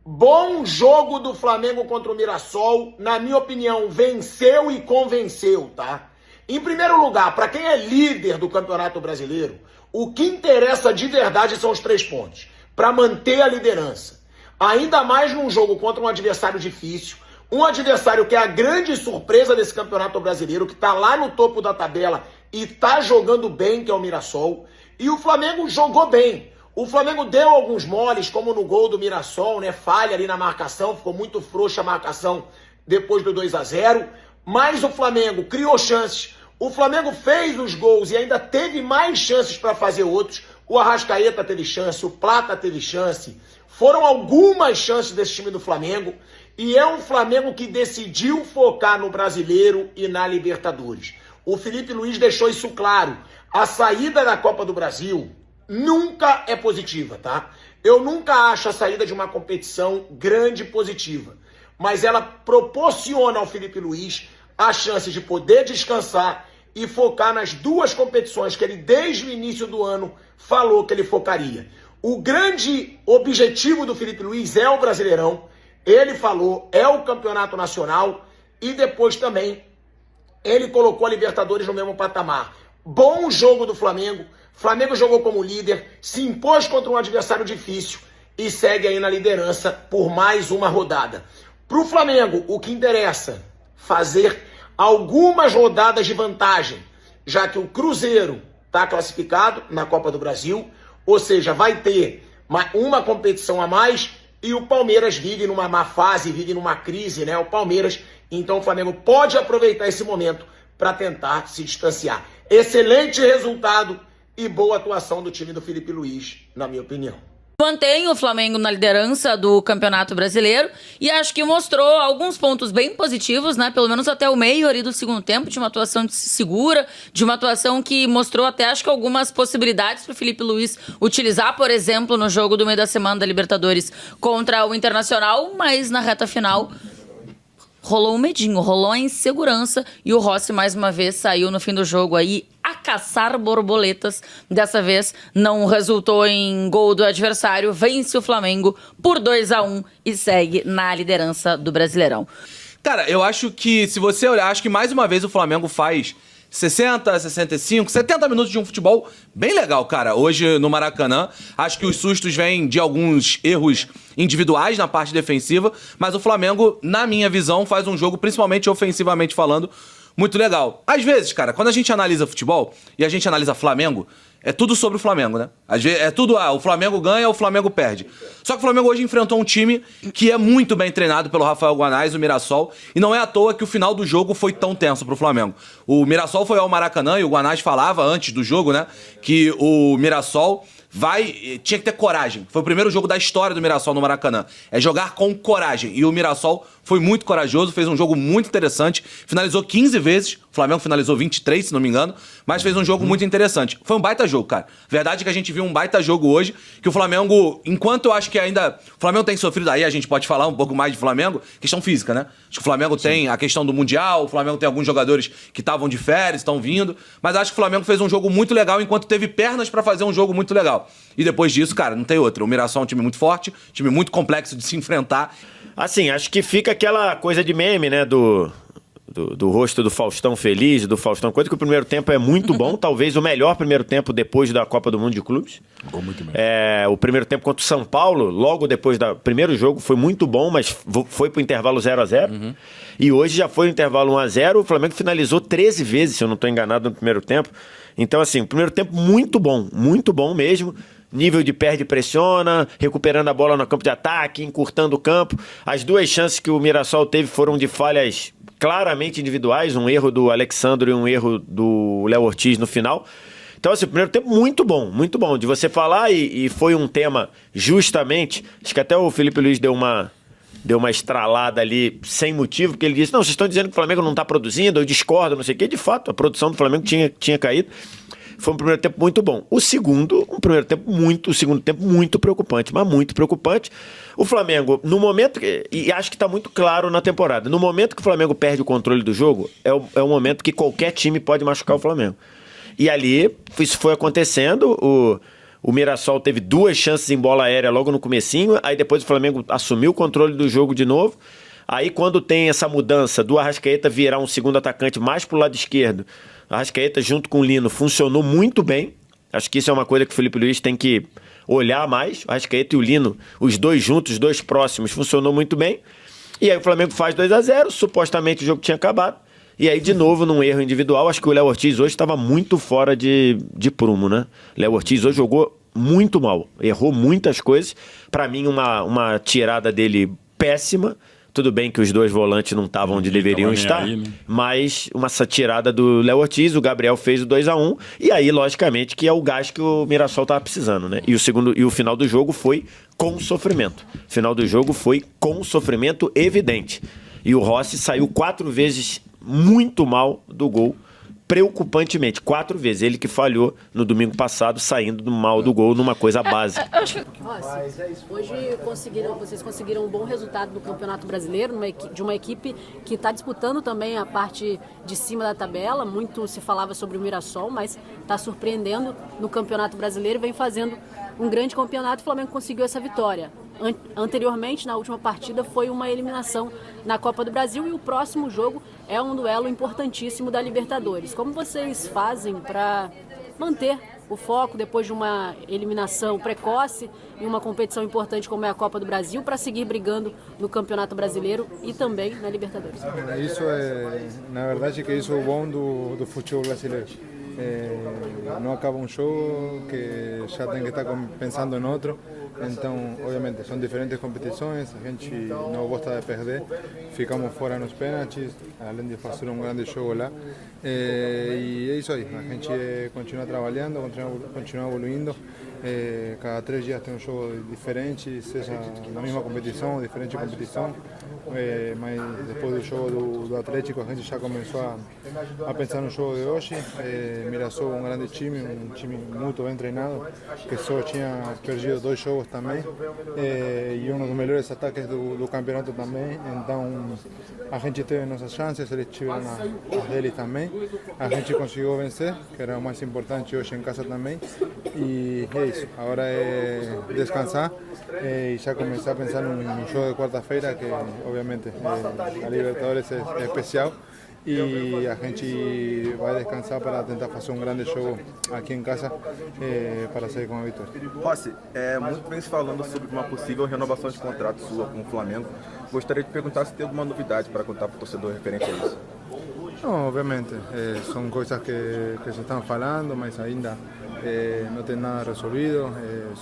Bom jogo do Flamengo contra o Mirassol. Na minha opinião, venceu e convenceu, tá? Em primeiro lugar, para quem é líder do Campeonato Brasileiro, o que interessa de verdade são os 3 pontos, para manter a liderança. Ainda mais num jogo contra um adversário difícil, um adversário que é a grande surpresa desse Campeonato Brasileiro, que está lá no topo da tabela e está jogando bem, que é o Mirassol. E o Flamengo jogou bem. O Flamengo deu alguns moles, como no gol do Mirassol, né? Falha ali na marcação, ficou muito frouxa a marcação depois do 2-0. Mas o Flamengo criou chances. O Flamengo fez os gols e ainda teve mais chances para fazer outros. O Arrascaeta teve chance, o Plata teve chance. Foram algumas chances desse time do Flamengo. E é um Flamengo que decidiu focar no Brasileiro e na Libertadores. O Felipe Luiz deixou isso claro. A saída da Copa do Brasil nunca é positiva, tá? Eu nunca acho a saída de uma competição grande positiva. Mas ela proporciona ao Felipe Luiz a chance de poder descansar e focar nas 2 competições que ele, desde o início do ano, falou que ele focaria. O grande objetivo do Felipe Luiz é o Brasileirão. Ele falou, é o Campeonato Nacional. E depois também, ele colocou a Libertadores no mesmo patamar. Bom jogo do Flamengo. Flamengo jogou como líder, se impôs contra um adversário difícil e segue aí na liderança por mais uma rodada. Para o Flamengo, o que interessa? Fazer algumas rodadas de vantagem, já que o Cruzeiro está classificado na Copa do Brasil, ou seja, vai ter uma competição a mais, e o Palmeiras vive numa má fase, vive numa crise, né? O Palmeiras, então o Flamengo pode aproveitar esse momento para tentar se distanciar. Excelente resultado e boa atuação do time do Felipe Luiz, na minha opinião. Mantém o Flamengo na liderança do Campeonato Brasileiro e acho que mostrou alguns pontos bem positivos, né? Pelo menos até o meio ali do segundo tempo, de uma atuação segura, de uma atuação que mostrou até, acho que, algumas possibilidades para o Felipe Luiz utilizar, por exemplo, no jogo do meio da semana da Libertadores contra o Internacional, mas na reta final rolou um medinho, rolou a insegurança e o Rossi mais uma vez saiu no fim do jogo aí a caçar borboletas. Dessa vez não resultou em gol do adversário, vence o Flamengo por 2-1 e segue na liderança do Brasileirão. Cara, eu acho que, se você olhar, acho que mais uma vez o Flamengo faz 60, 65, 70 minutos de um futebol bem legal, cara. Hoje no Maracanã, acho que os sustos vêm de alguns erros individuais na parte defensiva, mas o Flamengo, na minha visão, faz um jogo, principalmente ofensivamente falando, muito legal. Às vezes, cara, quando a gente analisa futebol e a gente analisa Flamengo, é tudo sobre o Flamengo, né? Às vezes é tudo, o Flamengo ganha, o Flamengo perde. Só que o Flamengo hoje enfrentou um time que é muito bem treinado pelo Rafael Guanais, o Mirassol, e não é à toa que o final do jogo foi tão tenso pro Flamengo. O Mirassol foi ao Maracanã e o Guanais falava antes do jogo, né, que o Mirassol tinha que ter coragem. Foi o primeiro jogo da história do Mirassol no Maracanã. É jogar com coragem. E o Mirassol foi muito corajoso, fez um jogo muito interessante, finalizou 15 vezes, o Flamengo finalizou 23, se não me engano, mas fez um jogo muito interessante. Foi um baita jogo, cara. Verdade é que a gente viu um baita jogo hoje, que o Flamengo, enquanto eu acho que ainda... O Flamengo tem sofrido, aí a gente pode falar um pouco mais de Flamengo, questão física, né? Acho que o Flamengo tem a questão do Mundial, o Flamengo tem alguns jogadores que estavam de férias, estão vindo, mas acho que o Flamengo fez um jogo muito legal, enquanto teve pernas pra fazer um jogo muito legal. E depois disso, cara, não tem outra. O Mirassol é um time muito forte, time muito complexo de se enfrentar. Assim, acho que fica aquela coisa de meme, né, do rosto do Faustão feliz, do Faustão coisa, que o primeiro tempo é muito bom, talvez o melhor primeiro tempo depois da Copa do Mundo de Clubes. Muito bem. O primeiro tempo contra o São Paulo, logo depois do primeiro jogo, foi muito bom, mas foi pro intervalo 0-0. E hoje já foi no intervalo 1-0, o Flamengo finalizou 13 vezes, se eu não estou enganado, no primeiro tempo. Então, assim, o primeiro tempo muito bom mesmo. Nível de perde e pressiona, recuperando a bola no campo de ataque, encurtando o campo. As 2 chances que o Mirassol teve foram de falhas claramente individuais, um erro do Alexandre e um erro do Léo Ortiz no final. Então, assim, o primeiro tempo muito bom de você falar, e foi um tema justamente, acho que até o Felipe Luiz deu uma estralada ali sem motivo, porque ele disse, não, vocês estão dizendo que o Flamengo não está produzindo, eu discordo, não sei o quê. De fato, a produção do Flamengo tinha caído. Foi um primeiro tempo muito bom. O segundo tempo muito preocupante, mas muito preocupante. O Flamengo, no momento, e acho que está muito claro na temporada, no momento que o Flamengo perde o controle do jogo, é o momento que qualquer time pode machucar o Flamengo. E ali, isso foi acontecendo, O Mirassol teve 2 chances em bola aérea logo no comecinho, aí depois o Flamengo assumiu o controle do jogo de novo. Aí quando tem essa mudança do Arrascaeta virar um segundo atacante mais pro lado esquerdo, o Arrascaeta junto com o Lino funcionou muito bem. Acho que isso é uma coisa que o Felipe Luiz tem que olhar mais. O Arrascaeta e o Lino, os dois juntos, os dois próximos, funcionou muito bem. E aí o Flamengo faz 2-0, supostamente o jogo tinha acabado. E aí, de novo, num erro individual, acho que o Léo Ortiz hoje estava muito fora de prumo, né? Léo Ortiz hoje jogou muito mal, errou muitas coisas. Para mim, uma tirada dele péssima. Tudo bem que os 2 volantes não estavam onde deveriam estar, aí, né? Mas essa tirada do Léo Ortiz, o Gabriel fez o 2-1, e aí, logicamente, que é o gás que o Mirassol estava precisando, né? E o final do jogo foi com sofrimento. O final do jogo foi com sofrimento evidente. E o Rossi saiu 4 vezes muito mal do gol, preocupantemente, 4 vezes. Ele que falhou no domingo passado, saindo mal do gol numa coisa básica. Hoje vocês conseguiram um bom resultado no Campeonato Brasileiro, de uma equipe que está disputando também a parte de cima da tabela. Muito se falava sobre o Mirassol, mas está surpreendendo no Campeonato Brasileiro, vem fazendo um grande campeonato. O Flamengo conseguiu essa vitória. Anteriormente, na última partida, foi uma eliminação na Copa do Brasil, e o próximo jogo é um duelo importantíssimo da Libertadores. Como vocês fazem para manter o foco depois de uma eliminação precoce em uma competição importante como é a Copa do Brasil, para seguir brigando no Campeonato Brasileiro e também na Libertadores? Isso é, na verdade, que isso é o bom do futebol brasileiro. Não acaba um jogo que já tem que estar pensando em outro. Então, obviamente, são diferentes competições, a gente não gosta de perder, ficamos fora nos pênaltis, além de fazer um grande jogo lá. E é isso aí, a gente continua trabalhando, continua evoluindo. Cada 3 dias tem um jogo diferente, seja na mesma competição ou diferente competição. Mas depois do jogo do Atlético, a gente já começou a pensar no jogo de hoje. Mirassol, um grande time, um time muito bem treinado, que só tinha perdido 2 jogos também, e um dos melhores ataques do campeonato também. Então a gente teve nossas chances, eles tiveram as deles também. A gente conseguiu vencer, que era o mais importante hoje em casa também. E é isso, agora é descansar e já começar a pensar no jogo de quarta-feira, que obviamente a Libertadores é especial. E a gente vai descansar para tentar fazer um grande jogo aqui em casa para sair com a vitória. Rossi, muito bem se falando sobre uma possível renovação de contrato sua com o Flamengo. Gostaria de perguntar se tem alguma novidade para contar para o torcedor referente a isso. Não, obviamente, são coisas que se estão falando, mas ainda não tem nada resolvido.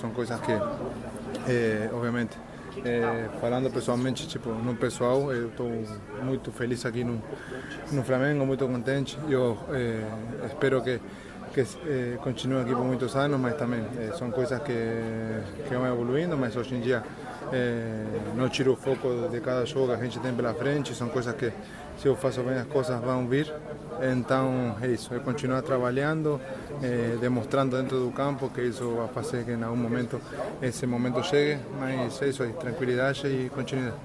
São coisas que, obviamente, falando pessoalmente, tipo, no pessoal, eu estou muito feliz aqui no Flamengo, muito contente. Eu espero que continue aqui por muitos anos, mas também são coisas que vão evoluindo, mas hoje em dia não tiro o foco de cada jogo que a gente tem pela frente. São coisas que, se eu faço bem as coisas, vão vir. Então é isso, é continuar trabalhando, demonstrando dentro do campo que isso vai fazer que em algum momento esse momento chegue, mas é isso aí, tranquilidade e continuidade.